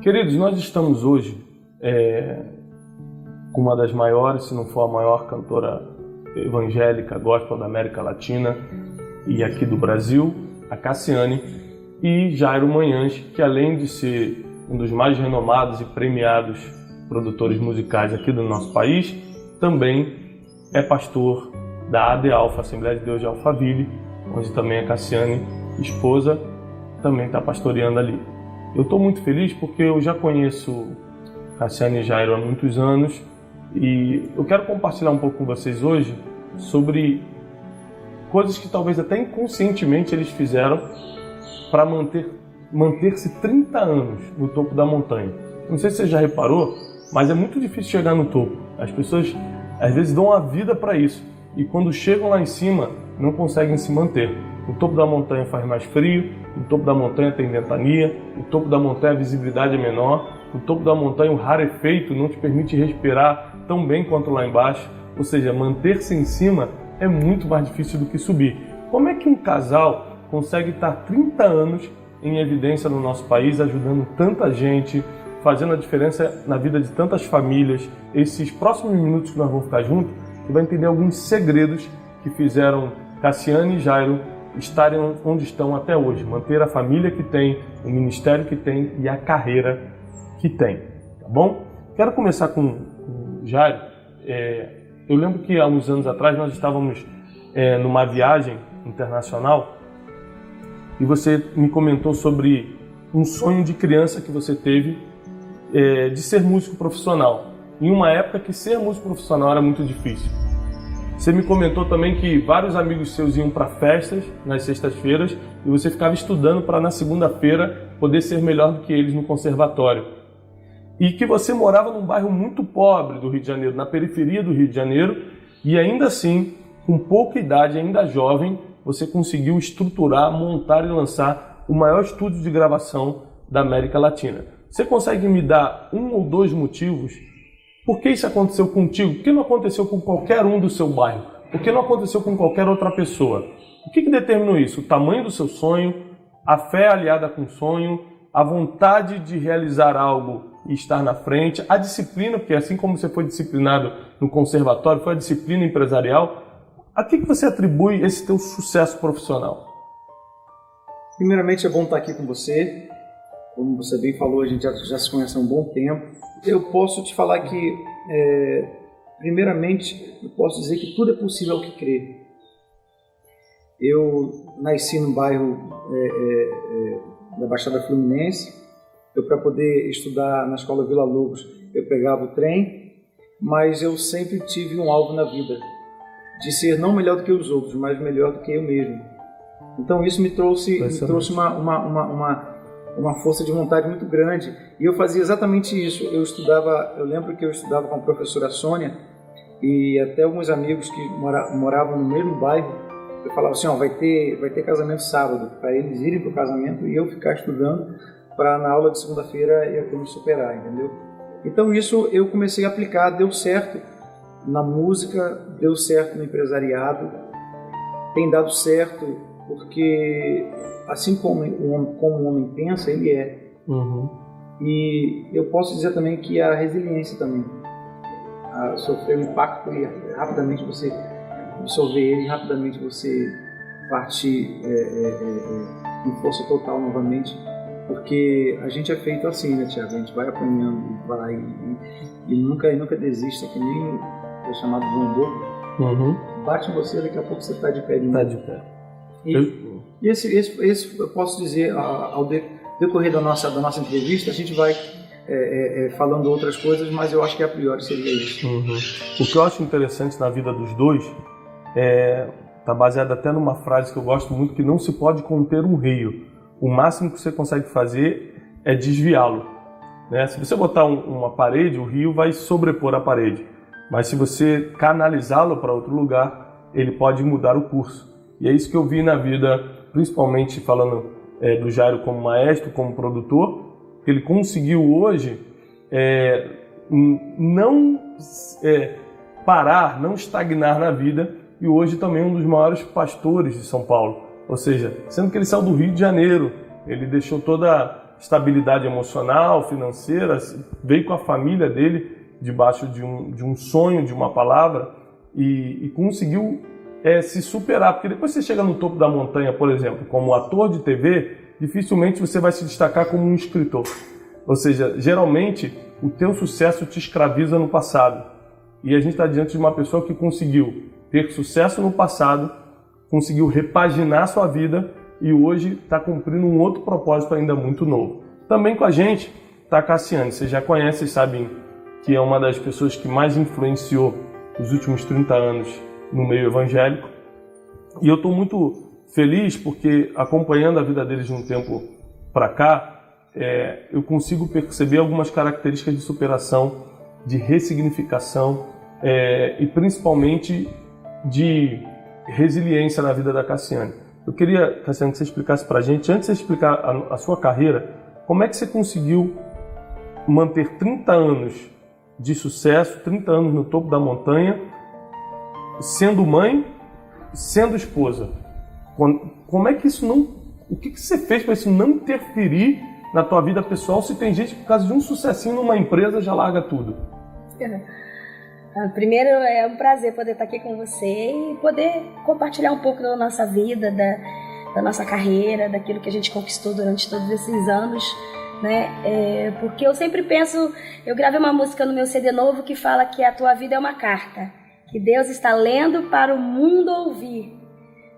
Queridos, nós estamos hoje com uma das maiores, se não for a maior cantora evangélica gospel da América Latina e aqui do Brasil, a Cassiane, e Jairo Manhães, que além de ser um dos mais renomados e premiados produtores musicais aqui do nosso país, também é pastor da AD Alfa, Assembleia de Deus de Alphaville, onde também a Cassiane, esposa, também está pastoreando ali. Eu estou muito feliz porque eu já conheço Cassiane e Jairo há muitos anos e eu quero compartilhar um pouco com vocês hoje sobre coisas que talvez até inconscientemente eles fizeram para manter-se 30 anos no topo da montanha. Não sei se você já reparou, mas é muito difícil chegar no topo. As pessoas às vezes dão a vida para isso e quando chegam lá em cima não conseguem se manter. No topo da montanha faz mais frio, no topo da montanha tem ventania, no topo da montanha a visibilidade é menor, no topo da montanha o rarefeito não te permite respirar tão bem quanto lá embaixo, ou seja, manter-se em cima é muito mais difícil do que subir. Como é que um casal consegue estar 30 anos em evidência no nosso país, ajudando tanta gente, fazendo a diferença na vida de tantas famílias? Esses próximos minutos que nós vamos ficar juntos, você vai entender alguns segredos que fizeram Cassiane e Jairo estarem onde estão até hoje, manter a família que tem, o ministério que tem e a carreira que tem, tá bom? Quero começar com o Jairo. Eu lembro que há uns anos atrás nós estávamos numa viagem internacional e você me comentou sobre um sonho de criança que você teve de ser músico profissional, em uma época que ser músico profissional era muito difícil. Você me comentou também que vários amigos seus iam para festas nas sextas-feiras e você ficava estudando para na segunda-feira poder ser melhor do que eles no conservatório. E que você morava num bairro muito pobre do Rio de Janeiro, na periferia do Rio de Janeiro, e ainda assim, com pouca idade, ainda jovem, você conseguiu estruturar, montar e lançar o maior estúdio de gravação da América Latina. Você consegue me dar um ou dois motivos? Por que isso aconteceu contigo? Por que não aconteceu com qualquer um do seu bairro? Por que não aconteceu com qualquer outra pessoa? O que determinou isso? O tamanho do seu sonho, a fé aliada com o sonho, a vontade de realizar algo e estar na frente, a disciplina, porque assim como você foi disciplinado no conservatório, foi a disciplina empresarial. A que você atribui esse teu sucesso profissional? Primeiramente, é bom estar aqui com você. Como você bem falou, a gente já se conhece há um bom tempo. Eu posso te falar que, primeiramente, eu posso dizer que tudo é possível ao que crer. Eu nasci num bairro da Baixada Fluminense. Para poder estudar na escola Vila Lobos, eu pegava o trem, mas eu sempre tive um alvo na vida, de ser não melhor do que os outros, mas melhor do que eu mesmo. Então isso me trouxe uma força de vontade muito grande, e eu fazia exatamente isso. Eu lembro que eu estudava com a professora Sônia, e até alguns amigos que moravam no mesmo bairro, eu falava assim, vai ter casamento sábado, para eles irem para o casamento e eu ficar estudando, para na aula de segunda-feira eu me superar, entendeu? Então isso eu comecei a aplicar, deu certo na música, deu certo no empresariado, tem dado certo porque assim como o homem pensa, ele é. Uhum. E eu posso dizer também que a resiliência também, a sofrer o impacto e rapidamente você absorver ele, rapidamente você partir em força total novamente. Porque a gente é feito assim, né, Tiago? A gente vai apanhando, vai e nunca desista, que nem é chamado João Bobo. Uhum. Bate em você, daqui a pouco você está de pé de novo. Está de pé. E esse eu posso dizer, ao decorrer da nossa entrevista, a gente vai falando outras coisas, mas eu acho que a priori seria isso. Uhum. O que eu acho interessante na vida dos dois está baseado até numa frase que eu gosto muito, que não se pode conter um rio. O máximo que você consegue fazer é desviá-lo, né? Se você botar uma parede, o rio vai sobrepor a parede. Mas se você canalizá-lo para outro lugar, ele pode mudar o curso. E é isso que eu vi na vida, principalmente falando do Jairo como maestro, como produtor, que ele conseguiu hoje não parar, não estagnar na vida, e hoje também é um dos maiores pastores de São Paulo. Ou seja, sendo que ele saiu do Rio de Janeiro, ele deixou toda a estabilidade emocional, financeira, veio com a família dele debaixo de um sonho, de uma palavra, e conseguiu se superar. Porque depois você chega no topo da montanha, por exemplo, como ator de TV, dificilmente você vai se destacar como um escritor. Ou seja, geralmente o teu sucesso te escraviza no passado. E a gente está diante de uma pessoa que conseguiu ter sucesso no passado, conseguiu repaginar sua vida e hoje está cumprindo um outro propósito ainda muito novo. Também com a gente está a Cassiane. Vocês já conhecem, sabem que é uma das pessoas que mais influenciou os últimos 30 anos no meio evangélico. E eu estou muito feliz porque, acompanhando a vida deles de um tempo para cá, eu consigo perceber algumas características de superação, de ressignificação e principalmente de resiliência na vida da Cassiane. Eu queria, Cassiane, que você explicasse para a gente, antes de você explicar a sua carreira, como é que você conseguiu manter 30 anos de sucesso, 30 anos no topo da montanha, sendo mãe, sendo esposa? Como é que isso não... O que você fez para isso não interferir na tua vida pessoal, se tem gente que por causa de um sucessinho numa empresa já larga tudo? Primeiro, é um prazer poder estar aqui com você e poder compartilhar um pouco da nossa vida, da nossa carreira, daquilo que a gente conquistou durante todos esses anos, né? Porque eu sempre penso, eu gravei uma música no meu CD novo que fala que a tua vida é uma carta, que Deus está lendo para o mundo ouvir,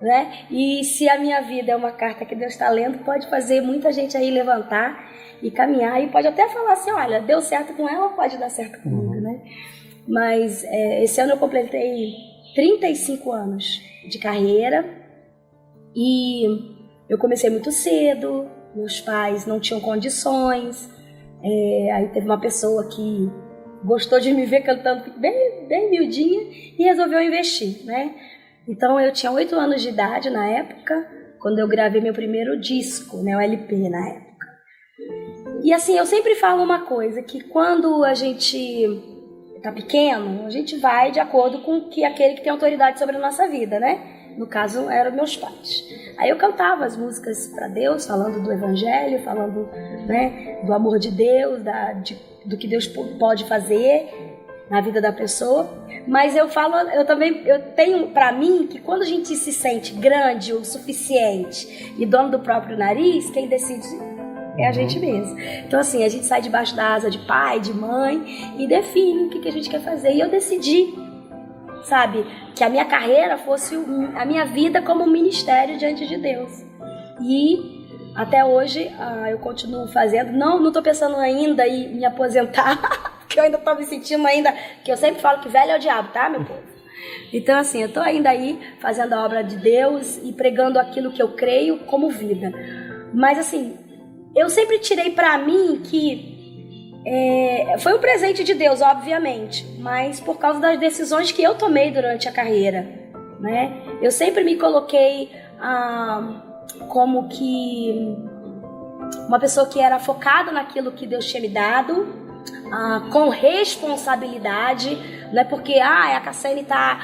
né? E se a minha vida é uma carta que Deus está lendo, pode fazer muita gente aí levantar e caminhar e pode até falar assim, olha, deu certo com ela, pode dar certo comigo, né? Mas esse ano eu completei 35 anos de carreira e eu comecei muito cedo, meus pais não tinham condições, aí teve uma pessoa que gostou de me ver cantando bem miudinha e resolveu investir, né? Então eu tinha 8 anos de idade na época, quando eu gravei meu primeiro disco, né, o LP na época. E assim, eu sempre falo uma coisa, que quando a gente tá pequeno, a gente vai de acordo com que aquele que tem autoridade sobre a nossa vida, né? No caso, eram meus pais. Aí eu cantava as músicas para Deus, falando do Evangelho, falando, né, do amor de Deus, do que Deus pode fazer na vida da pessoa. Mas eu tenho para mim que quando a gente se sente grande o suficiente e dono do próprio nariz, quem decide é a gente mesmo. Então assim, a gente sai debaixo da asa de pai, de mãe e define o que a gente quer fazer. E eu decidi, sabe, que a minha carreira fosse a minha vida como um ministério diante de Deus. E até hoje eu continuo fazendo. Não tô pensando ainda em me aposentar, porque eu ainda tô me sentindo ainda, que eu sempre falo que velho é o diabo, tá, meu povo? Então assim, eu tô ainda aí fazendo a obra de Deus e pregando aquilo que eu creio como vida. Mas assim, eu sempre tirei pra mim que foi um presente de Deus, obviamente, mas por causa das decisões que eu tomei durante a carreira, né? Eu sempre me coloquei como que uma pessoa que era focada naquilo que Deus tinha me dado, com responsabilidade, não é porque a Cassiane tá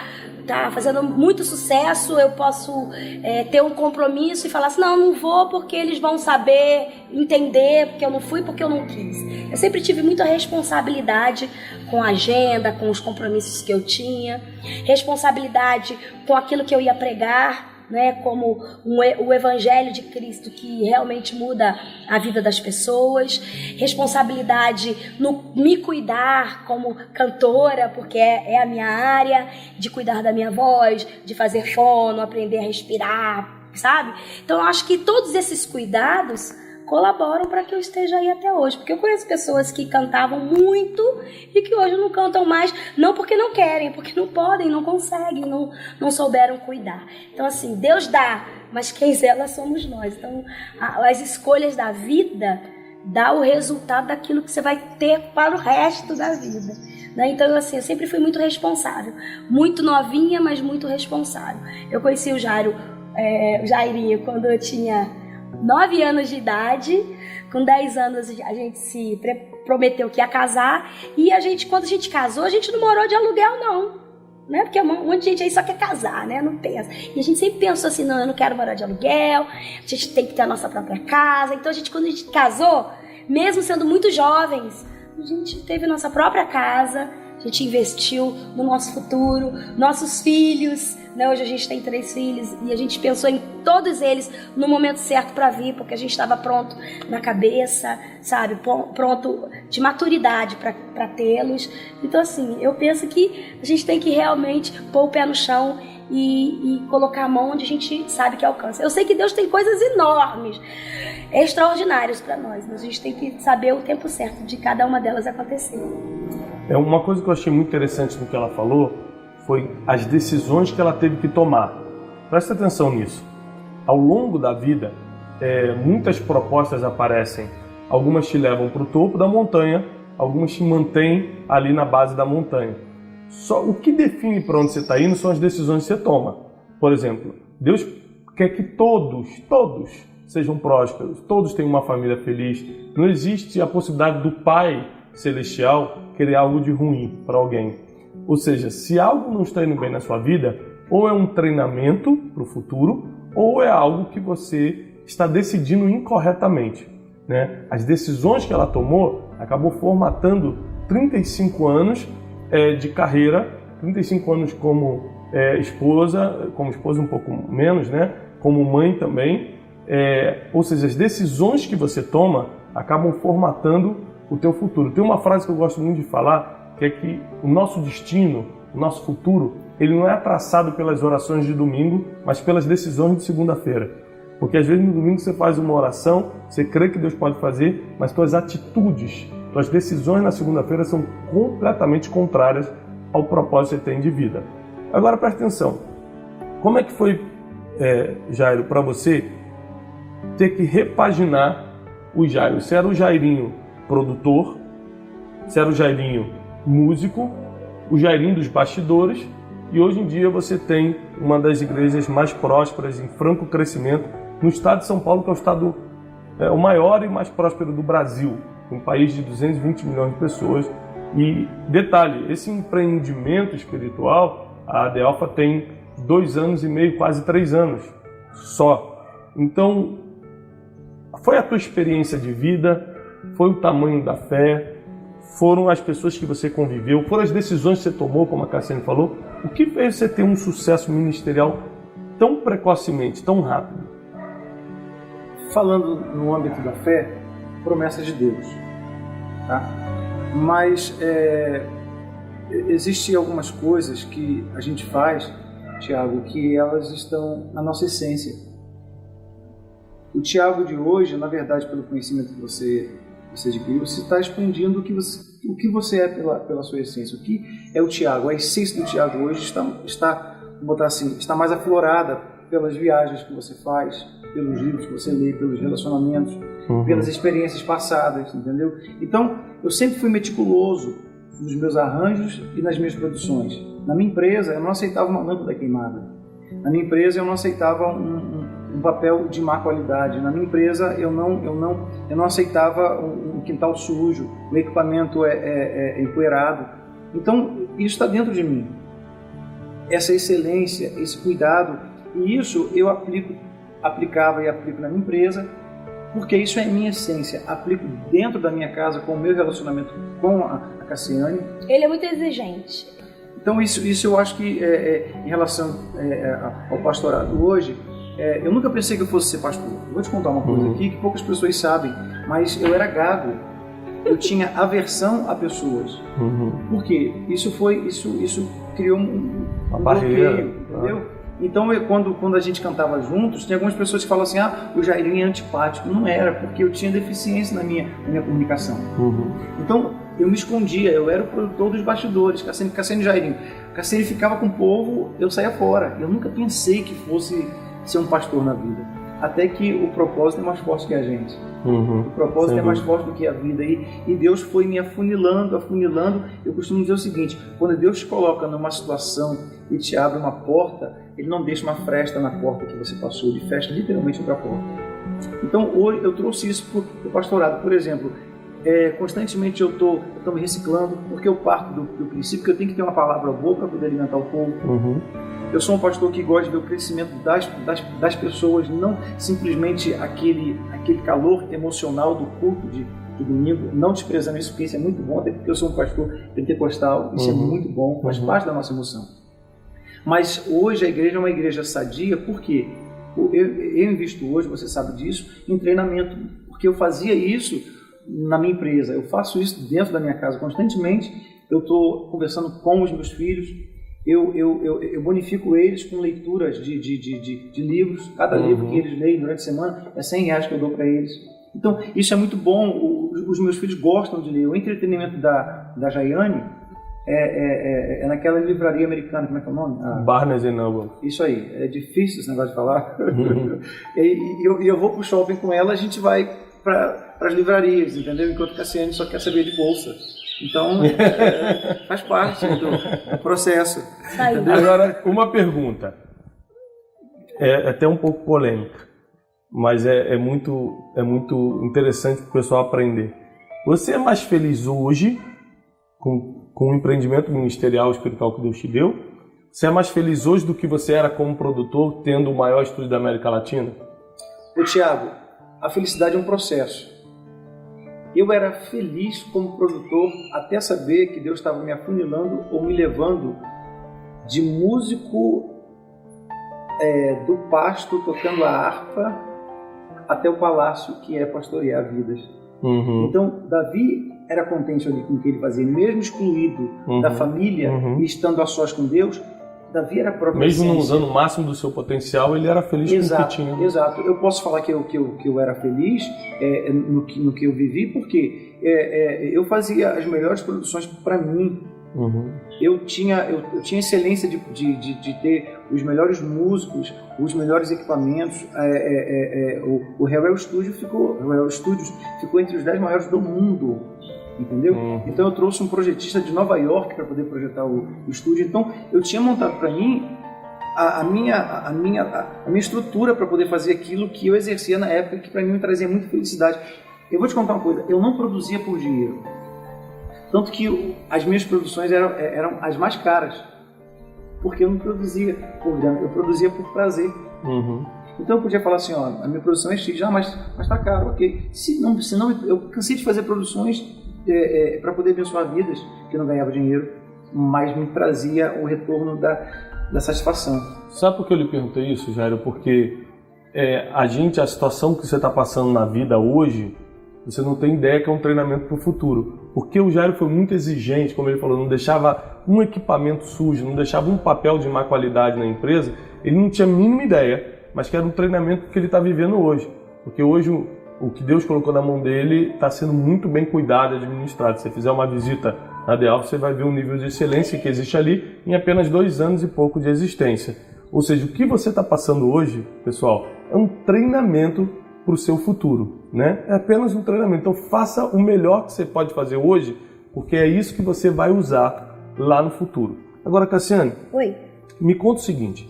fazendo muito sucesso, eu posso ter um compromisso e falar assim, não vou porque eles vão saber, entender, porque eu não fui, porque eu não quis. Eu sempre tive muita responsabilidade com a agenda, com os compromissos que eu tinha, responsabilidade com aquilo que eu ia pregar, né, como o Evangelho de Cristo que realmente muda a vida das pessoas, responsabilidade no me cuidar como cantora, porque é a minha área, de cuidar da minha voz, de fazer fono, aprender a respirar, sabe? Então eu acho que todos esses cuidados colaboram para que eu esteja aí até hoje, porque eu conheço pessoas que cantavam muito e que hoje não cantam mais, não porque não querem, porque não podem, não conseguem, não souberam cuidar. Então assim, Deus dá, mas quem zela somos nós. Então as escolhas da vida dá o resultado daquilo que você vai ter para o resto da vida, né? Então assim, eu sempre fui muito responsável, muito novinha, mas muito responsável. Eu conheci o Jairinho quando eu tinha 9 anos de idade. Com 10 anos a gente se prometeu que ia casar. E quando a gente casou, a gente não morou de aluguel, não. né? Porque um monte de gente aí só quer casar, né? Não pensa. E a gente sempre pensou assim, não, eu não quero morar de aluguel, a gente tem que ter a nossa própria casa. Então quando a gente casou, mesmo sendo muito jovens, a gente teve a nossa própria casa, a gente investiu no nosso futuro, nossos filhos, né? Hoje a gente tem 3 filhos e a gente pensou em todos eles no momento certo para vir, porque a gente estava pronto na cabeça, sabe? Pronto de maturidade para tê-los. Então, assim, eu penso que a gente tem que realmente pôr o pé no chão e colocar a mão onde a gente sabe que alcança. Eu sei que Deus tem coisas enormes, extraordinárias para nós, mas a gente tem que saber o tempo certo de cada uma delas acontecer. Uma coisa que eu achei muito interessante no que ela falou foi as decisões que ela teve que tomar. Presta atenção nisso. Ao longo da vida, muitas propostas aparecem. Algumas te levam para o topo da montanha, algumas te mantêm ali na base da montanha. Só o que define para onde você está indo são as decisões que você toma. Por exemplo, Deus quer que todos sejam prósperos, todos tenham uma família feliz. Não existe a possibilidade do Pai Celestial querer algo de ruim para alguém. Ou seja, se algo não está indo bem na sua vida, ou é um treinamento para o futuro, ou é algo que você está decidindo incorretamente, né? As decisões que ela tomou acabou formatando 35 anos de carreira, 35 anos como esposa um pouco menos, né? Como mãe também. Ou seja, as decisões que você toma acabam formatando o teu futuro. Tem uma frase que eu gosto muito de falar, que é que o nosso destino, o nosso futuro, ele não é traçado pelas orações de domingo, mas pelas decisões de segunda-feira. Porque às vezes no domingo você faz uma oração, você crê que Deus pode fazer, mas tuas atitudes, tuas decisões na segunda-feira são completamente contrárias ao propósito que você tem de vida. Agora presta atenção, como é que foi, Jairo, para você ter que repaginar o Jairo? Você era o Jairinho produtor, você era o Jairinho músico, o Jairinho dos bastidores, e hoje em dia você tem uma das igrejas mais prósperas, em franco crescimento, no estado de São Paulo, que é o estado o maior e mais próspero do Brasil, um país de 220 milhões de pessoas. E detalhe, esse empreendimento espiritual, a AD Alpha tem 2 anos e meio, quase 3 anos só. Então, foi a tua experiência de vida, foi o tamanho da fé, foram as pessoas que você conviveu, foram as decisões que você tomou, como a Cassiane falou. O que fez você ter um sucesso ministerial tão precocemente, tão rápido? Falando no âmbito da fé, promessa de Deus, tá? Mas existem algumas coisas que a gente faz, Tiago, que elas estão na nossa essência. O Tiago de hoje, na verdade, pelo conhecimento que você adquiriu, você está expandindo o que você é pela sua essência. O que é o Tiago? A essência do Tiago hoje está, vou botar assim, está mais aflorada pelas viagens que você faz, pelos livros que você lê, pelos relacionamentos, pelas experiências passadas, entendeu? Então, eu sempre fui meticuloso nos meus arranjos e nas minhas produções. Na minha empresa, eu não aceitava uma lâmpada queimada. Na minha empresa, eu não aceitava um papel de má qualidade. Na minha empresa, eu não aceitava um quintal sujo, o equipamento empoeirado. Então, isso está dentro de mim. Essa excelência, esse cuidado, e isso eu aplicava e aplico na minha empresa, porque isso é a minha essência. Aplico dentro da minha casa, com o meu relacionamento com a Cassiane. Ele é muito exigente. Então, isso eu acho que, em relação ao pastorado hoje, eu nunca pensei que eu fosse ser pastor. Eu vou te contar uma coisa aqui que poucas pessoas sabem, mas eu era gago. Eu tinha aversão a pessoas. Por quê? Isso criou uma barreira, bloqueio, entendeu? Então, quando a gente cantava juntos, tinha algumas pessoas que falavam assim, o Jairinho é antipático. Não era, porque eu tinha deficiência na minha comunicação. Então, eu me escondia, eu era o produtor dos bastidores, Cassiane e Jairinho. Cassiane ficava com o povo, eu saía fora. Eu nunca pensei que fosse ser um pastor na vida. Até que o propósito é mais forte que a gente. O propósito é mais forte do que a vida. E Deus foi me afunilando. Eu costumo dizer o seguinte, quando Deus te coloca numa situação e te abre uma porta, Ele não deixa uma fresta na porta que você passou, Ele fecha literalmente outra porta. Então, hoje eu trouxe isso para o pastorado. Por exemplo, constantemente eu tô me reciclando, porque eu parto do princípio que eu tenho que ter uma palavra boa para poder alimentar o povo. Eu sou um pastor que gosta de ver o crescimento das pessoas, não simplesmente aquele calor emocional do culto de domingo, não desprezando isso, porque isso é muito bom, até porque eu sou um pastor pentecostal, isso é muito bom, faz parte da nossa emoção. Mas hoje a igreja é uma igreja sadia, porque eu invisto hoje, você sabe disso, em treinamento, porque eu fazia isso na minha empresa, eu faço isso dentro da minha casa constantemente, eu estou conversando com os meus filhos, eu bonifico eles com leituras de livros, cada livro que eles leem durante a semana é R$100 que eu dou para eles. Então isso é muito bom, os meus filhos gostam de ler. O entretenimento da Jaiane é naquela livraria americana, como é que é o nome? Barnes & Noble. Isso aí, é difícil esse negócio de falar. E eu vou pro shopping com ela, a gente vai para as livrarias, entendeu? Enquanto o Cassiane só quer saber de bolsa. Então, faz parte do processo. Agora, uma pergunta. É até um pouco polêmica, mas é muito interessante para o pessoal aprender. Você é mais feliz hoje com o empreendimento ministerial espiritual que Deus te deu? Você é mais feliz hoje do que você era como produtor, tendo o maior estúdio da América Latina? Tiago, a felicidade é um processo. Eu era feliz como produtor até saber que Deus estava me afunilando ou me levando de músico do pasto tocando a harpa até o palácio, que é pastorear vidas. Então, Davi era contente ali com o que ele fazia, mesmo excluído da família e estando a sós com Deus. Davi era a própria mesmo essência. não usando o máximo do seu potencial, ele era feliz com o que tinha. Exato. Eu posso falar que eu era feliz no que eu vivi, porque eu fazia as melhores produções para mim. Eu tinha excelência de ter os melhores músicos, os melhores equipamentos. O Reuel Studios ficou entre os 10 maiores do mundo, entendeu? Então eu trouxe um projetista de Nova York para poder projetar o estúdio. Então eu tinha montado para mim a minha estrutura para poder fazer aquilo que eu exercia na época, que para mim me trazia muita felicidade. Eu vou te contar uma coisa, eu não produzia por dinheiro. Tanto que as minhas produções eram as mais caras, porque eu não produzia por grana, eu produzia por prazer. Então eu podia falar assim, ó, a minha produção é X, mas tá caro, ok. Se não, eu cansei de fazer produções para poder abençoar vidas, que eu não ganhava dinheiro, mas me trazia o retorno da satisfação. Sabe por que eu lhe perguntei isso, Jairo? Porque a situação que você está passando na vida hoje, você não tem ideia que é um treinamento para o futuro. Porque o Jairo foi muito exigente, como ele falou, não deixava um equipamento sujo, não deixava um papel de má qualidade na empresa. Ele não tinha a mínima ideia, mas que era um treinamento que ele está vivendo hoje. Porque hoje o que Deus colocou na mão dele está sendo muito bem cuidado e administrado. Se você fizer uma visita na The Alpha, você vai ver o nível de excelência que existe ali em apenas 2 anos e pouco de existência. Ou seja, o que você está passando hoje, pessoal, é um treinamento para o seu futuro, né? É apenas um treinamento. Então faça o melhor que você pode fazer hoje, porque é isso que você vai usar lá no futuro. Agora, Cassiane, Oi. Me conta o seguinte,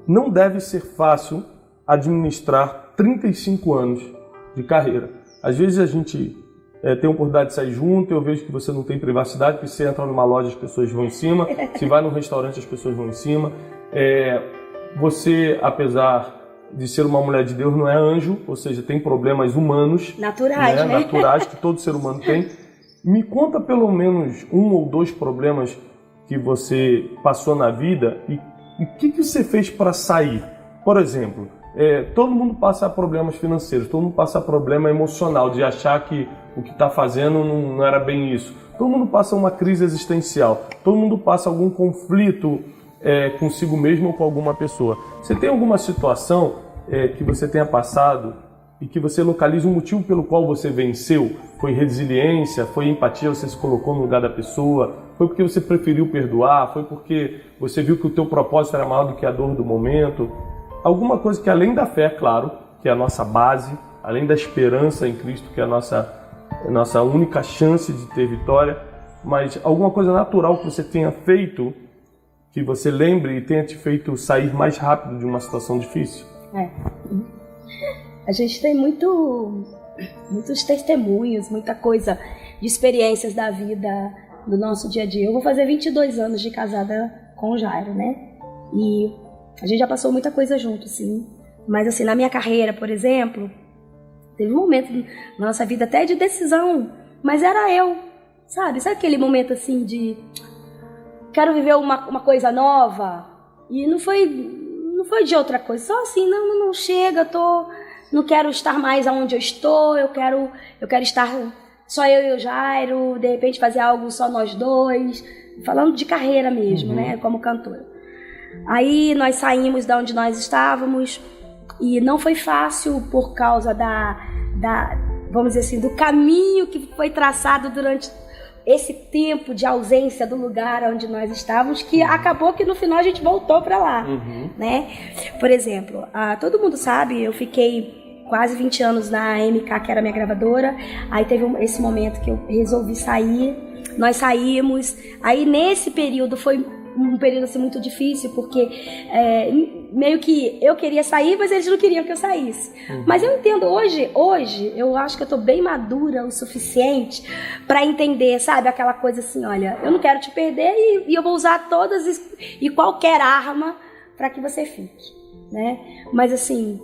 não deve ser fácil administrar 35 anos de carreira. Às vezes a gente tem a oportunidade de sair junto, eu vejo que você não tem privacidade, porque você entra numa loja, as pessoas vão em cima, se vai num restaurante, as pessoas vão em cima. Você, apesar de ser uma mulher de Deus, não é anjo, ou seja, tem problemas humanos. Naturais, né? Naturais, que todo ser humano tem. Me conta pelo menos 1 ou 2 problemas que você passou na vida e o que você fez para sair. Por exemplo, todo mundo passa problemas financeiros, todo mundo passa problema emocional, de achar que o que está fazendo não era bem isso. Todo mundo passa uma crise existencial, todo mundo passa algum conflito consigo mesmo ou com alguma pessoa. Você tem alguma situação que você tenha passado e que você localiza um motivo pelo qual você venceu? Foi resiliência? Foi empatia? Você se colocou no lugar da pessoa? Foi porque você preferiu perdoar? Foi porque você viu que o teu propósito era maior do que a dor do momento? Alguma coisa que além da fé, claro, que é a nossa base, além da esperança em Cristo, que é a nossa única chance de ter vitória, mas alguma coisa natural que você tenha feito, que você lembre e tenha te feito sair mais rápido de uma situação difícil? A gente tem muito muitos testemunhos, muita coisa de experiências da vida, do nosso dia a dia. Eu vou fazer 22 anos de casada com o Jairo, né? E a gente já passou muita coisa junto, sim. Mas assim, na minha carreira, por exemplo, teve um momento na nossa vida até de decisão, mas era eu, sabe? Sabe aquele momento assim de quero viver uma coisa nova? E não foi de outra coisa, só assim, não chega, não quero estar mais aonde eu estou, eu quero estar só eu e o Jairo, de repente fazer algo só nós dois, falando de carreira mesmo, né, como cantora. Aí nós saímos de onde nós estávamos e não foi fácil por causa vamos dizer assim, do caminho que foi traçado durante esse tempo de ausência do lugar onde nós estávamos, que acabou que no final a gente voltou para lá, né? Por exemplo, todo mundo sabe, eu fiquei quase 20 anos na MK, que era a minha gravadora. Aí teve esse momento que eu resolvi sair, nós saímos. Aí nesse período foi um período assim muito difícil, porque meio que eu queria sair, mas eles não queriam que eu saísse. Mas eu entendo hoje eu acho que eu tô bem madura o suficiente para entender, sabe, aquela coisa assim, olha, eu não quero te perder e eu vou usar todas e qualquer arma para que você fique, né? Mas assim,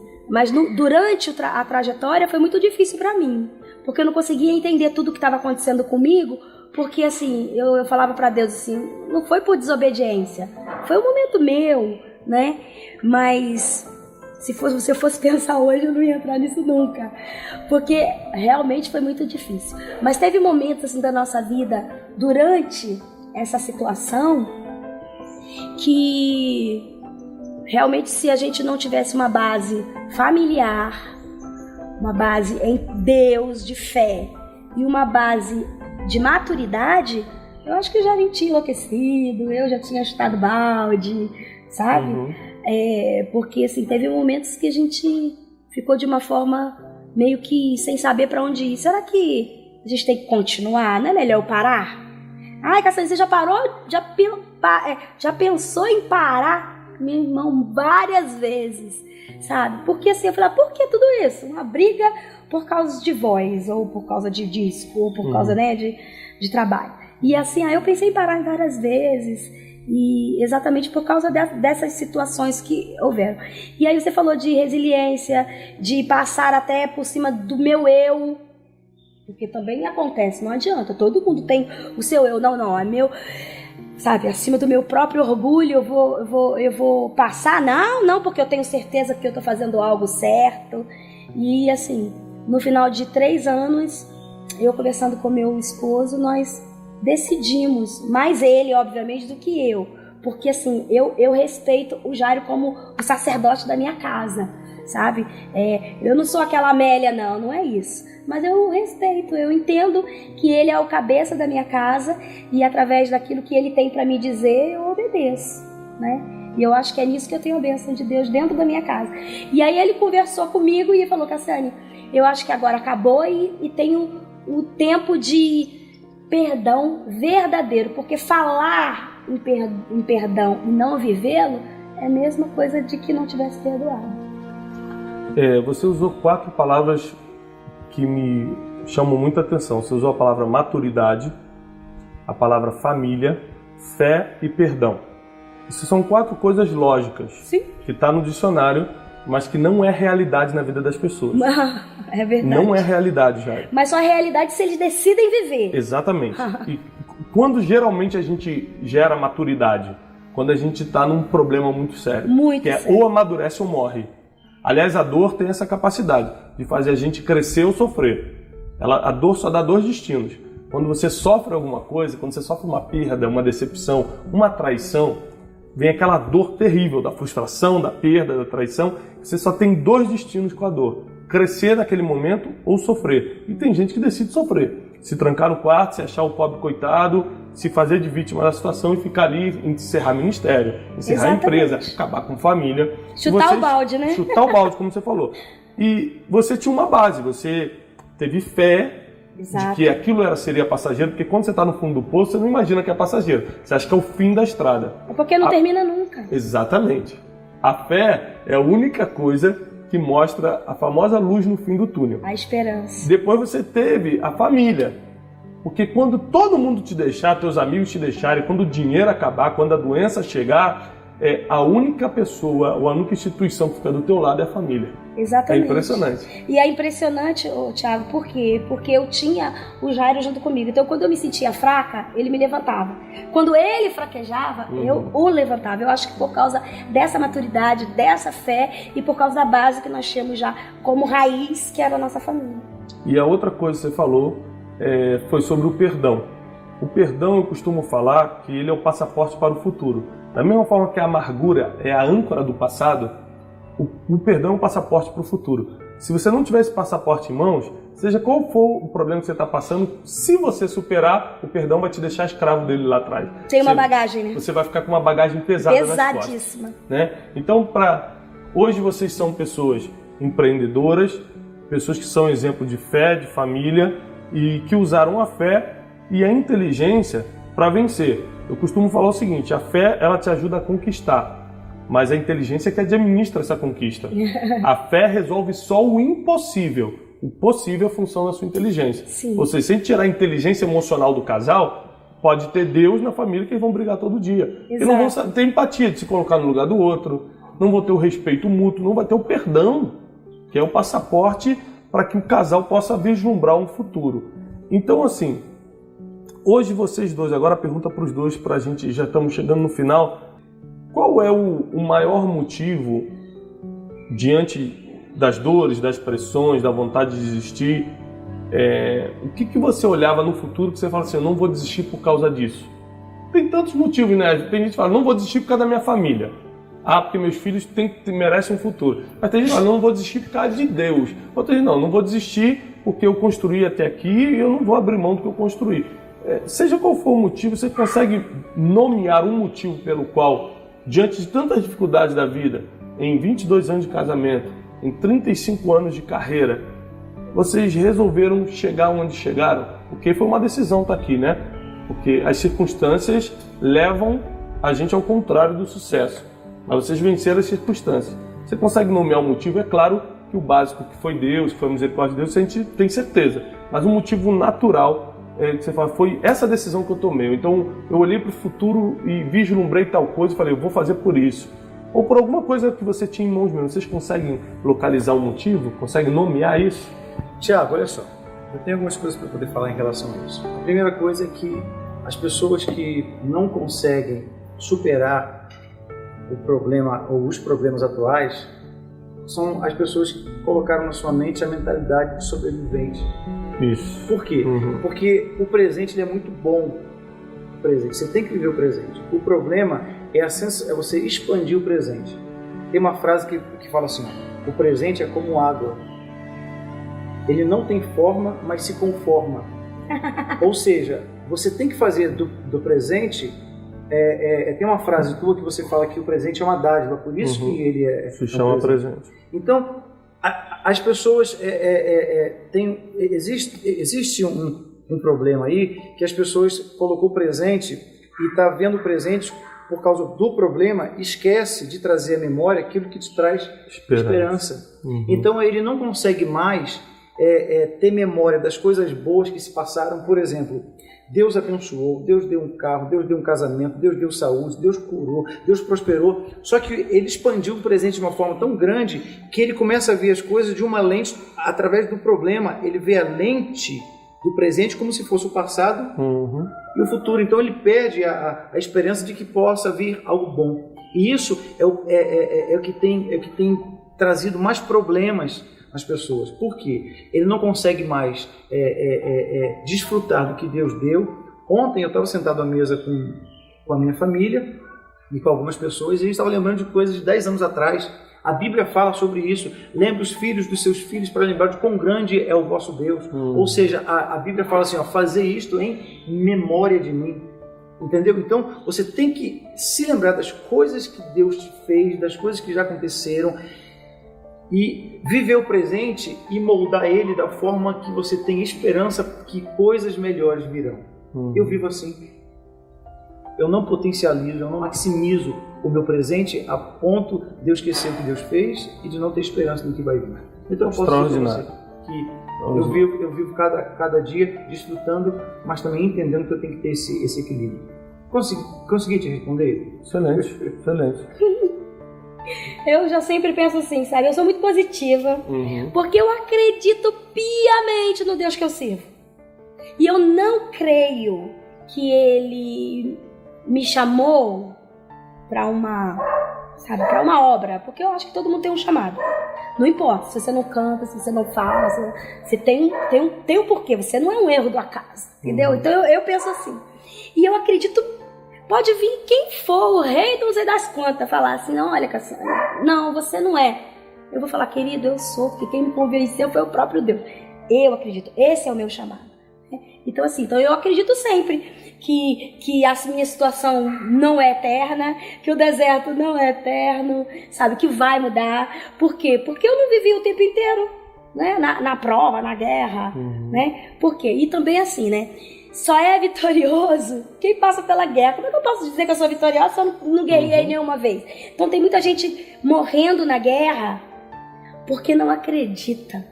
durante a trajetória foi muito difícil para mim, porque eu não conseguia entender tudo que estava acontecendo comigo, porque assim, eu falava para Deus assim, não foi por desobediência, foi um momento meu, né? Mas se você fosse pensar hoje, eu não ia entrar nisso nunca, porque realmente foi muito difícil. Mas teve momentos assim da nossa vida, durante essa situação, que realmente, se a gente não tivesse uma base familiar, uma base em Deus, de fé, e uma base de maturidade, eu acho que eu já tinha enlouquecido, eu já tinha chutado balde, sabe? Porque assim, teve momentos que a gente ficou de uma forma meio que sem saber para onde ir. Será que a gente tem que continuar? Não é melhor eu parar? Ai, Cassiane, você já parou? Já pensou em parar? Meu irmão, várias vezes, sabe? Porque assim, eu falei, por que tudo isso? Uma briga por causa de voz, ou por causa de disco, ou por causa, né, de trabalho. E assim, aí eu pensei em parar várias vezes, e exatamente por causa dessas situações que houveram. E aí você falou de resiliência, de passar até por cima do meu eu, porque também acontece, não adianta, todo mundo tem o seu eu, não, é meu... Sabe, acima do meu próprio orgulho, eu vou passar? Não, porque eu tenho certeza que eu tô fazendo algo certo. E assim, no final de 3 anos, eu conversando com meu esposo, nós decidimos, mais ele, obviamente, do que eu. Porque assim, eu respeito o Jairo como o sacerdote da minha casa, sabe? Eu não sou aquela Amélia, não é isso. Mas eu respeito, eu entendo que ele é o cabeça da minha casa e através daquilo que ele tem para me dizer, eu obedeço, né? E eu acho que é nisso que eu tenho a bênção de Deus dentro da minha casa. E aí ele conversou comigo e falou, Cassiane, eu acho que agora acabou e tenho o tempo de perdão verdadeiro, porque falar em perdão e não vivê-lo é a mesma coisa de que não tivesse perdoado. Você usou 4 palavras que me chamam muita atenção. Você usou a palavra maturidade, a palavra família, fé e perdão. Isso são 4 coisas lógicas. Sim. Que está no dicionário, mas que não é realidade na vida das pessoas. É verdade. Não é realidade, Jairo. Mas só é realidade se eles decidem viver. Exatamente. E quando geralmente a gente gera maturidade? Quando a gente está num problema muito sério. Muito que sério. Ou amadurece ou morre. Aliás, a dor tem essa capacidade de fazer a gente crescer ou sofrer. A dor só dá 2 destinos. Quando você sofre alguma coisa, quando você sofre uma perda, uma decepção, uma traição, vem aquela dor terrível da frustração, da perda, da traição. Você só tem 2 destinos com a dor. Crescer naquele momento ou sofrer. E tem gente que decide sofrer. Se trancar no quarto, se achar o pobre coitado, se fazer de vítima da situação e ficar ali, encerrar ministério, encerrar empresa, acabar com família. Chutar o balde, né? Chutar o balde, como você falou. E você tinha uma base, você teve fé. Exato. De que aquilo seria passageiro, porque quando você está no fundo do poço, você não imagina que é passageiro. Você acha que é o fim da estrada. É porque não termina nunca. Exatamente. A fé é a única coisa que mostra a famosa luz no fim do túnel. A esperança. Depois você teve a família. Porque quando todo mundo te deixar, teus amigos te deixarem, quando o dinheiro acabar, quando a doença chegar, a única pessoa, ou a única instituição que fica do teu lado é a família. Exatamente. É impressionante. E é impressionante, Thiago, por quê? Porque eu tinha o Jairo junto comigo. Então, quando eu me sentia fraca, ele me levantava. Quando ele fraquejava, eu o levantava. Eu acho que por causa dessa maturidade, dessa fé e por causa da base que nós tínhamos já como raiz, que era a nossa família. E a outra coisa que você falou foi sobre o perdão. O perdão, eu costumo falar que ele é o passaporte para o futuro. Da mesma forma que a amargura é a âncora do passado, o perdão é um passaporte para o futuro. Se você não tiver esse passaporte em mãos, seja qual for o problema que você está passando, se você superar, o perdão vai te deixar escravo dele lá atrás. Tem uma bagagem, né? Você vai ficar com uma bagagem pesada nas costas. Pesadíssima. Né? Então, hoje vocês são pessoas empreendedoras, pessoas que são exemplo de fé, de família, e que usaram a fé e a inteligência para vencer. Eu costumo falar o seguinte: a fé, ela te ajuda a conquistar, mas a inteligência é que administra essa conquista. A fé resolve só o impossível. O possível é a função da sua inteligência. Sim. Ou seja, sem tirar a inteligência emocional do casal, pode ter Deus na família que eles vão brigar todo dia. E não vão ter empatia de se colocar no lugar do outro, não vão ter o respeito mútuo, não vai ter o perdão, que é o passaporte para que o casal possa vislumbrar um futuro. Então, assim, hoje vocês dois, agora a pergunta para os dois, para a gente, já estamos chegando no final. Qual é o maior motivo, diante das dores, das pressões, da vontade de desistir, o que você olhava no futuro que você fala assim: eu não vou desistir por causa disso? Tem tantos motivos, né? Tem gente que fala: não vou desistir por causa da minha família. Ah, porque meus filhos merecem um futuro. Mas tem gente que fala: não vou desistir por causa de Deus. Outra gente: não vou desistir porque eu construí até aqui e eu não vou abrir mão do que eu construí. Seja qual for o motivo, você consegue nomear um motivo pelo qual, diante de tantas dificuldades da vida, em 22 anos de casamento, em 35 anos de carreira, vocês resolveram chegar onde chegaram? Porque foi uma decisão estar aqui, né? Porque as circunstâncias levam a gente ao contrário do sucesso. Mas vocês venceram as circunstâncias. Você consegue nomear um motivo? É claro que o básico, que foi Deus, que foi a misericórdia de Deus, a gente tem certeza. Mas um motivo natural que você fala: foi essa decisão que eu tomei. Então eu olhei para o futuro e vislumbrei tal coisa e falei: eu vou fazer por isso. Ou por alguma coisa que você tinha em mãos mesmo. Vocês conseguem localizar um motivo? Conseguem nomear isso? Tiago, olha só. Eu tenho algumas coisas para poder falar em relação a isso. A primeira coisa é que as pessoas que não conseguem superar o problema ou os problemas atuais são as pessoas que colocaram na sua mente a mentalidade de sobrevivente. Isso. Por quê? Porque o presente ele é muito bom. O presente. Você tem que viver o presente. O problema é você expandir o presente. Tem uma frase que fala assim: o presente é como água. Ele não tem forma, mas se conforma. Ou seja, você tem que fazer do presente. Tem uma frase tua que você fala que o presente é uma dádiva, por isso que ele se chama presente. Então, as pessoas existe um problema aí, que as pessoas colocou o presente e está vendo o presente por causa do problema, esquece de trazer à memória aquilo que te traz esperança. Então ele não consegue mais ter memória das coisas boas que se passaram. Por exemplo, Deus abençoou, Deus deu um carro, Deus deu um casamento, Deus deu saúde, Deus curou, Deus prosperou. Só que ele expandiu o presente de uma forma tão grande que ele começa a ver as coisas de uma lente, através do problema. Ele vê a lente do presente como se fosse o passado e o futuro. Então ele perde a esperança de que possa vir algo bom. E isso é o que tem trazido mais problemas às pessoas. Por quê? Ele não consegue mais desfrutar do que Deus deu. Ontem eu estava sentado à mesa com a minha família e com algumas pessoas, e a gente estava lembrando de coisas de 10 anos atrás. A Bíblia fala sobre isso. Lembre os filhos dos seus filhos para lembrar de quão grande é o vosso Deus. Ou seja, a Bíblia fala assim: fazer isto em memória de mim. Entendeu? Então você tem que se lembrar das coisas que Deus te fez, das coisas que já aconteceram, e viver o presente e moldar ele da forma que você tem esperança que coisas melhores virão. Eu vivo assim. Eu não potencializo, eu não maximizo o meu presente a ponto de eu esquecer o que Deus fez e de não ter esperança no que vai vir. Então eu posso dizer para você que eu vivo cada dia desfrutando, mas também entendendo que eu tenho que ter esse equilíbrio. Consegui te responder? Excelente, excelente. Eu já sempre penso assim, sabe? Eu sou muito positiva, porque eu acredito piamente no Deus que eu sirvo. E eu não creio que Ele me chamou para uma obra, porque eu acho que todo mundo tem um chamado. Não importa se você não canta, se você não fala, você tem um porquê, você não é um erro do acaso, entendeu? Então eu penso assim. E eu acredito, pode vir quem for, o rei não sei das quantas, falar assim, não, olha, Cassiane, não, você não é. Eu vou falar, querido, eu sou, porque quem me convenceu foi o próprio Deus. Eu acredito, esse é o meu chamado. Então assim, eu acredito sempre que a minha situação não é eterna, que o deserto não é eterno, sabe, que vai mudar. Por quê? Porque eu não vivi o tempo inteiro, né, na prova, na guerra, né? Por quê? E também assim, né, só é vitorioso quem passa pela guerra. Como é que eu posso dizer que eu sou vitoriosa se eu não guerrei nenhuma vez? Então tem muita gente morrendo na guerra porque não acredita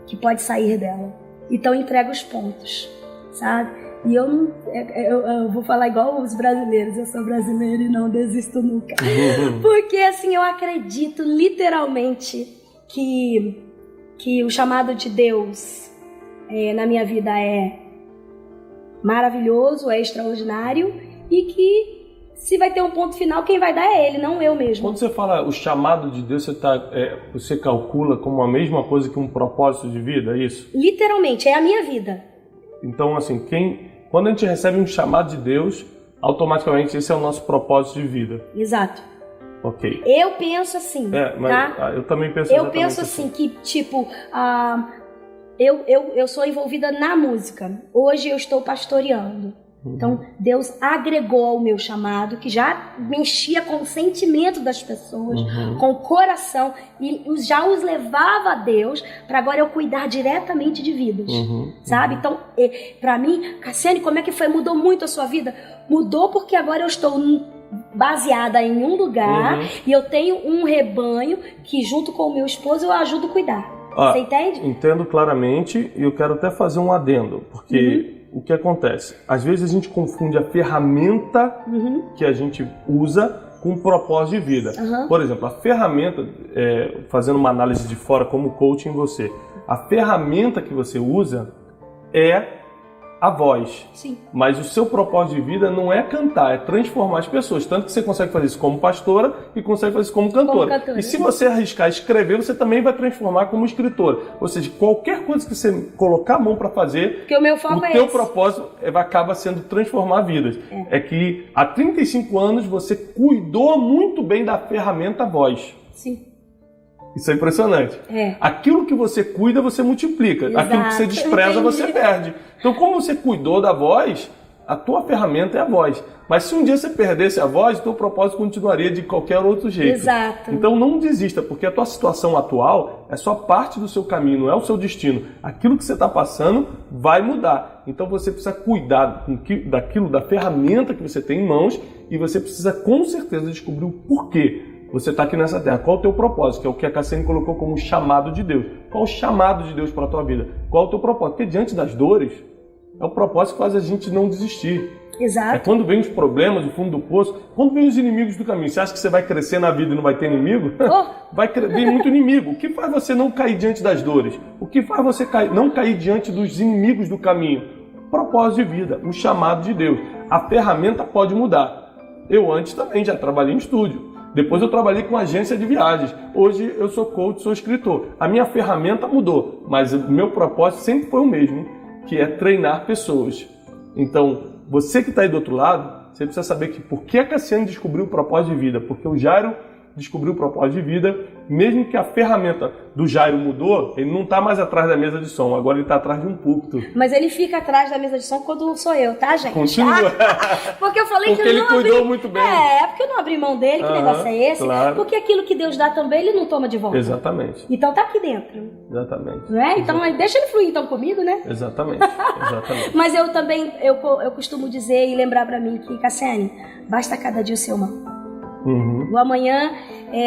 que pode sair dela. Então entrega os pontos, sabe? E eu vou falar igual os brasileiros, eu sou brasileira e não desisto nunca. Porque assim, eu acredito literalmente que o chamado de Deus na minha vida é maravilhoso, é extraordinário, e que se vai ter um ponto final, quem vai dar é Ele, não eu mesmo. Quando você fala o chamado de Deus, você calcula como a mesma coisa que um propósito de vida, é isso? Literalmente, é a minha vida. Então, assim, quando a gente recebe um chamado de Deus, automaticamente esse é o nosso propósito de vida. Exato. Ok. Eu penso assim, tá? Eu também penso Eu penso assim, que tipo, eu sou envolvida na música. Hoje eu estou pastoreando. Então, Deus agregou ao meu chamado, que já mexia com o sentimento das pessoas, com o coração, e já os levava a Deus, para agora eu cuidar diretamente de vidas, sabe? Então, para mim, Cassiane, como é que foi? Mudou muito a sua vida? Mudou porque agora eu estou baseada em um lugar e eu tenho um rebanho que, junto com o meu esposo, eu ajudo a cuidar. Você entende? Entendo claramente, e eu quero até fazer um adendo, porque o que acontece? Às vezes a gente confunde a ferramenta que a gente usa com o propósito de vida. Por exemplo, a ferramenta, fazendo uma análise de fora como coach em você, a ferramenta que você usa é a voz. Sim. Mas o seu propósito de vida não é cantar, é transformar as pessoas. Tanto que você consegue fazer isso como pastora e consegue fazer isso como cantora. E se você arriscar escrever, você também vai transformar como escritora. Ou seja, qualquer coisa que você colocar a mão para fazer, porque o meu foco teu propósito acaba sendo transformar vidas. É que há 35 anos você cuidou muito bem da ferramenta voz. Sim. Isso é impressionante. Aquilo que você cuida, você multiplica. Exato. Aquilo que você despreza, você perde. Então, como você cuidou da voz, a tua ferramenta é a voz. Mas se um dia você perdesse a voz, o teu propósito continuaria de qualquer outro jeito. Exato. Então, não desista, porque a tua situação atual é só parte do seu caminho, não é o seu destino. Aquilo que você está passando vai mudar. Então, você precisa cuidar da ferramenta que você tem em mãos, e você precisa, com certeza, descobrir o porquê você está aqui nessa terra. Qual é o teu propósito? Que é o que a Cassiane colocou como chamado de Deus. Qual é o chamado de Deus para a tua vida? Qual é o teu propósito? Porque diante das dores, é o propósito que faz a gente não desistir. Exato. É quando vem os problemas, o fundo do poço, quando vem os inimigos do caminho. Você acha que você vai crescer na vida e não vai ter inimigo? Vai vir muito inimigo. O que faz você não cair diante das dores? O que faz você não cair diante dos inimigos do caminho? O propósito de vida, o chamado de Deus. A ferramenta pode mudar. Eu antes também já trabalhei em estúdio. Depois eu trabalhei com agência de viagens. Hoje eu sou coach, sou escritor. A minha ferramenta mudou, mas o meu propósito sempre foi o mesmo, que é treinar pessoas. Então, você que está aí do outro lado, você precisa saber que por que a Cassiane descobriu o propósito de vida? Porque o Jairo descobriu o propósito de vida, mesmo que a ferramenta do Jairo mudou, ele não está mais atrás da mesa de som, agora ele está atrás de um púlpito. Mas ele fica atrás da mesa de som quando sou eu, tá, gente? Continua. Porque eu falei porque que eu não ele cuidou muito bem. porque eu não abri mão dele, que negócio é esse? Claro. Porque aquilo que Deus dá também, ele não toma de volta. Exatamente. Então tá aqui dentro. Exatamente. Não é? Então deixa ele fluir então comigo, né? Exatamente. Exatamente. Mas eu também, eu costumo dizer e lembrar pra mim que, Cassiane, basta cada dia o seu mal. O amanhã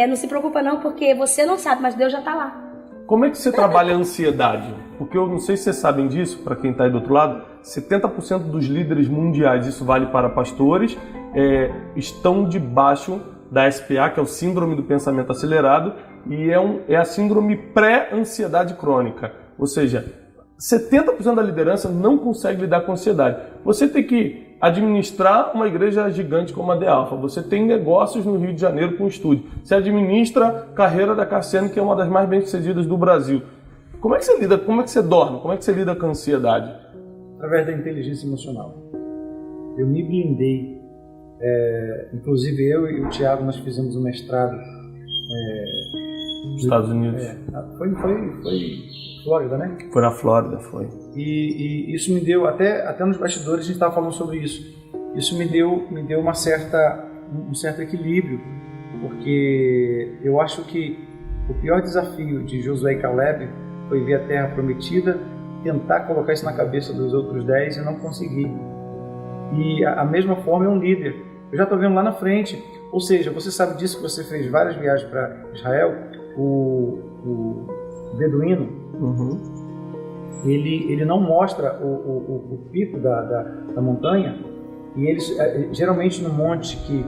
não se preocupa não, porque você não sabe, mas Deus já está lá. Como é que você trabalha a ansiedade? Porque eu não sei se vocês sabem disso, para quem está aí do outro lado, 70% dos líderes mundiais, isso vale para pastores, estão debaixo da SPA, que é o Síndrome do Pensamento Acelerado, e é a síndrome pré-ansiedade crônica. Ou seja, 70% da liderança não consegue lidar com ansiedade. Você tem que administrar uma igreja gigante como a The Alpha. Você tem negócios no Rio de Janeiro com estúdio. Você administra a carreira da Cassiane, que é uma das mais bem-sucedidas do Brasil. Como é que você lida? Como é que você dorme? Como é que você lida com a ansiedade? Através da inteligência emocional. Eu me blindei. Inclusive eu e o Thiago, nós fizemos um mestrado nos Estados Unidos. Foi Flórida, né? Foi na Flórida, foi. E isso me deu, até nos bastidores a gente estava falando sobre isso. Isso me deu um certo equilíbrio, porque eu acho que o pior desafio de Josué e Caleb foi ver a terra prometida, tentar colocar isso na cabeça dos outros 10 e não conseguir. E a mesma forma é um líder. Eu já estou vendo lá na frente. Ou seja, você sabe disso, que você fez várias viagens para Israel. O beduíno, ele não mostra o pico da montanha. E eles, geralmente no monte que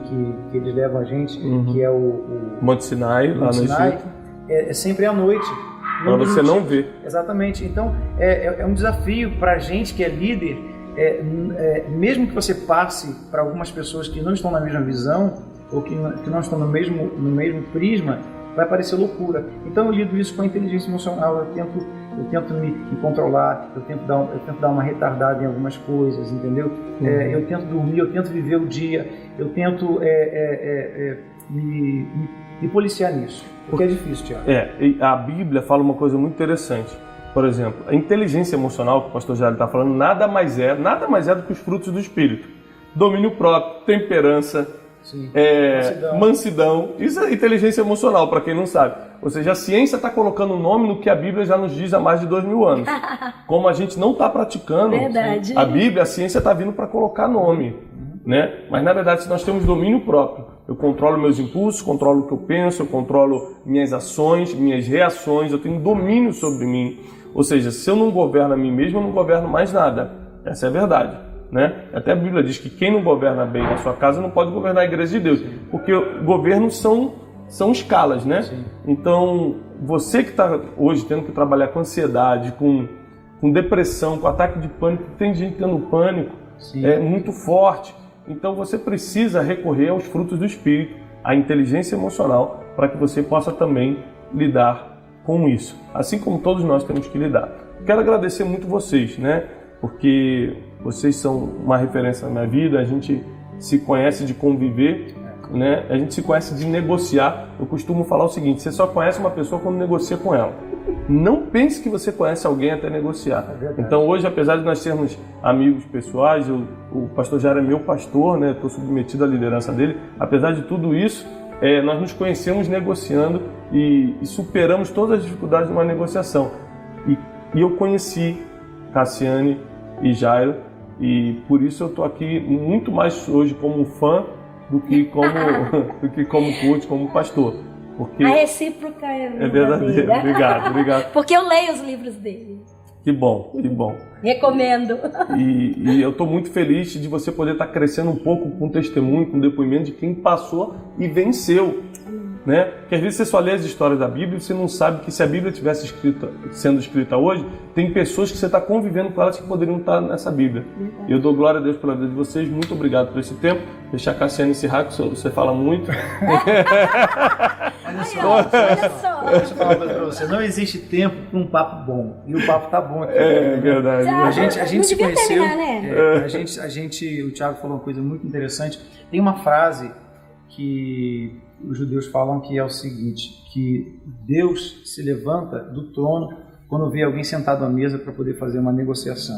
eles levam a gente, que é o Monte Sinai, lá no Egito, é sempre à noite. Para você não ver. Exatamente. Então, é um desafio para a gente que é líder, mesmo que você passe para algumas pessoas que não estão na mesma visão, ou que não estão no mesmo prisma, vai parecer loucura. Então eu lido isso com a inteligência emocional. Eu tento me controlar, eu tento dar uma retardada em algumas coisas, entendeu? Eu tento dormir, eu tento viver o dia, eu tento me policiar nisso, porque é difícil, Thiago. A Bíblia fala uma coisa muito interessante. Por exemplo, a inteligência emocional, que o pastor Jair está falando, nada mais é do que os frutos do Espírito. Domínio próprio, temperança, mansidão. Isso é inteligência emocional, para quem não sabe. Ou seja, a ciência está colocando o nome no que a Bíblia já nos diz há mais de 2000 anos. Como a gente não está praticando, verdade. A Bíblia, a ciência está vindo para colocar nome. Né? Mas na verdade, se nós temos domínio próprio, eu controlo meus impulsos, controlo o que eu penso, eu controlo minhas ações, minhas reações, eu tenho domínio sobre mim. Ou seja, se eu não governo a mim mesmo, eu não governo mais nada. Essa é a verdade. Né? Até a Bíblia diz que quem não governa bem na sua casa não pode governar a igreja de Deus, porque governos são escalas, né? Então, você que está hoje tendo que trabalhar com ansiedade, com depressão, com ataque de pânico, tem gente tendo pânico, é muito forte. Então, você precisa recorrer aos frutos do Espírito, à inteligência emocional, para que você possa também lidar com isso, assim como todos nós temos que lidar. Quero agradecer muito vocês, né? Porque vocês são uma referência na minha vida, a gente se conhece de conviver, né? A gente se conhece de negociar. Eu costumo falar o seguinte: você só conhece uma pessoa quando negocia com ela. Não pense que você conhece alguém até negociar. Então hoje, apesar de nós sermos amigos pessoais, o pastor Jair é meu pastor, né? Estou submetido à liderança dele. Apesar de tudo isso, nós nos conhecemos negociando e superamos todas as dificuldades de uma negociação. E eu conheci Cassiane e Jairo, e por isso eu estou aqui muito mais hoje como fã do que como coach, como pastor. Porque a recíproca é verdadeira. Obrigado. Porque eu leio os livros dele. Que bom. Recomendo. E eu estou muito feliz de você poder estar crescendo um pouco com testemunho, com depoimento de quem passou e venceu. Né? Porque às vezes você só lê as histórias da Bíblia e você não sabe que se a Bíblia estivesse sendo escrita hoje, tem pessoas que você está convivendo com elas que poderiam estar nessa Bíblia. E eu dou glória a Deus pela vida de vocês. Muito obrigado por esse tempo. Deixar a Cassiane encerrar, que você fala muito. Olha só. Deixa eu falar uma coisa pra você. Não existe tempo para um papo bom. E o papo tá bom aqui. É verdade. A gente se conheceu. Terminar, né? O Thiago falou uma coisa muito interessante. Tem uma frase que os judeus falam que é o seguinte: que Deus se levanta do trono quando vê alguém sentado à mesa para poder fazer uma negociação.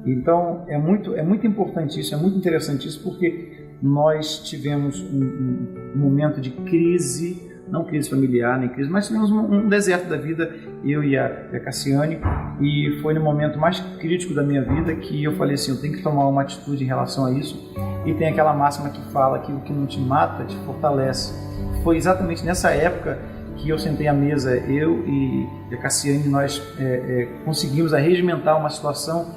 Então é muito importante isso, é muito interessante isso, porque nós tivemos um momento de crise não crise familiar, nem crise, mas tivemos um deserto da vida, eu e a Cassiane, e foi no momento mais crítico da minha vida que eu falei assim, eu tenho que tomar uma atitude em relação a isso, e tem aquela máxima que fala que o que não te mata te fortalece. Foi exatamente nessa época que eu sentei à mesa, eu e a Cassiane, nós conseguimos arregimentar uma situação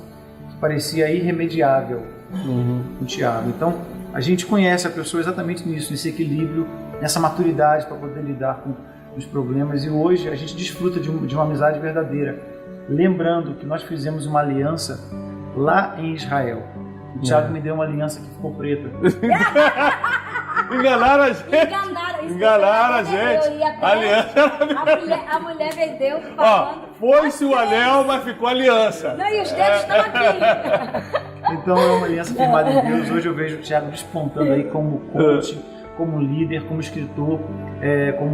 que parecia irremediável com o Thiago. Então, a gente conhece a pessoa exatamente nisso, nesse equilíbrio, nessa maturidade para poder lidar com os problemas, e hoje a gente desfruta de uma amizade verdadeira. Lembrando que nós fizemos uma aliança lá em Israel. O Thiago me deu uma aliança que ficou preta. Enganaram a gente. Enganaram a gente. A mulher vendeu falando. Foi-se o anel, mas ficou a aliança. Não, e os dedos estão aqui. Então é uma aliança firmada em Deus. Hoje eu vejo o Thiago despontando aí como coach, como líder, como escritor,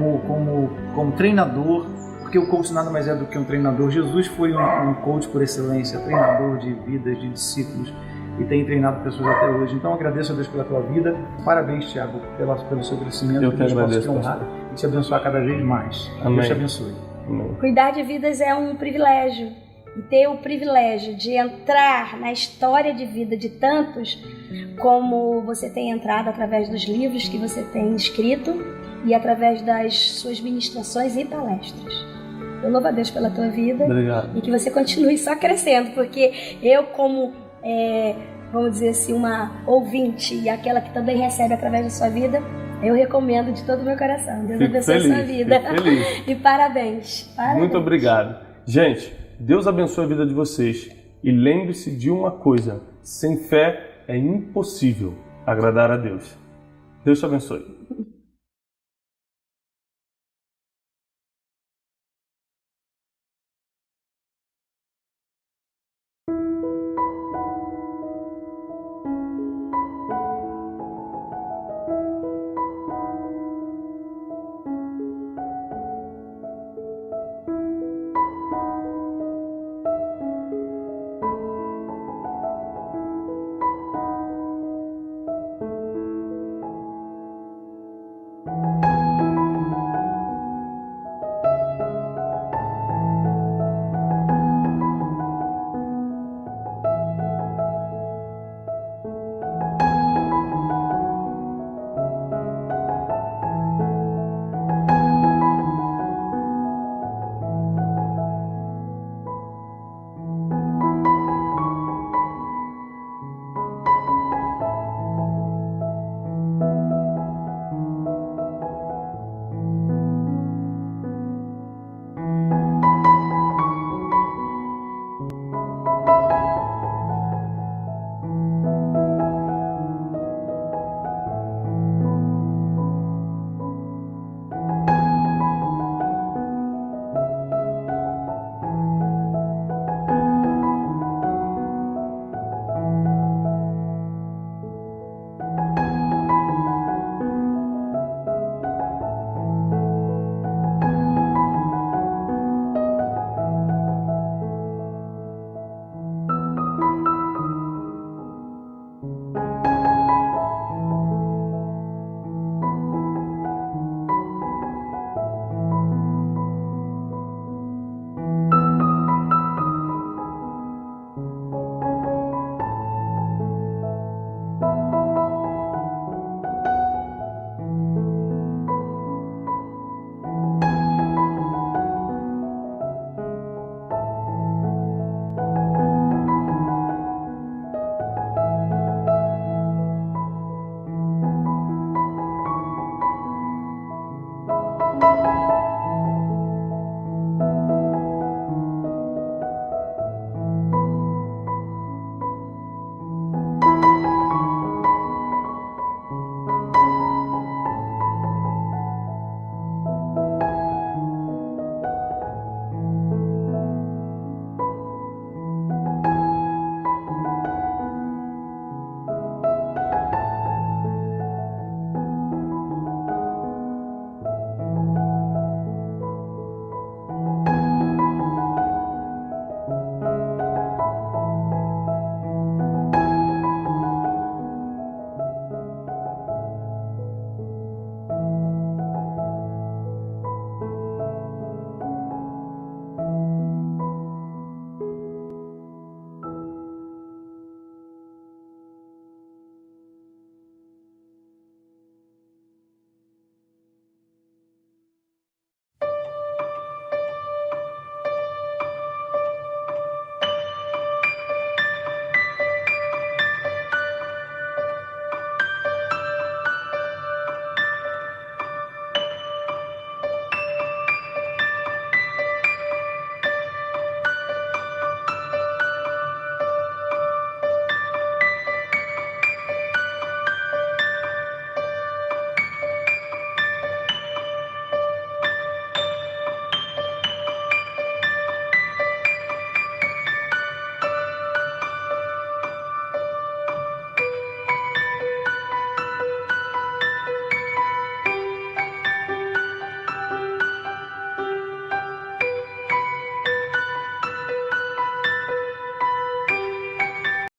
como treinador, porque o coach nada mais é do que um treinador. Jesus foi um coach por excelência, treinador de vidas, de discípulos, e tem treinado pessoas até hoje. Então agradeço a Deus pela tua vida. Parabéns, Thiago, pelo seu crescimento. Eu que agradeço, te honrar e te abençoar cada vez mais. Amém. Deus te abençoe. Amém. Cuidar de vidas é um privilégio. E ter o privilégio de entrar na história de vida de tantos, como você tem entrado através dos livros que você tem escrito e através das suas ministrações e palestras. Eu louvo a Deus pela tua vida. Obrigado. E que você continue só crescendo, porque eu, como, vamos dizer assim, uma ouvinte e aquela que também recebe através da sua vida, eu recomendo de todo o meu coração. Deus abençoe a sua vida. Feliz. E parabéns. Muito obrigado. Gente, Deus abençoe a vida de vocês. E lembre-se de uma coisa: sem fé é impossível agradar a Deus. Deus te abençoe.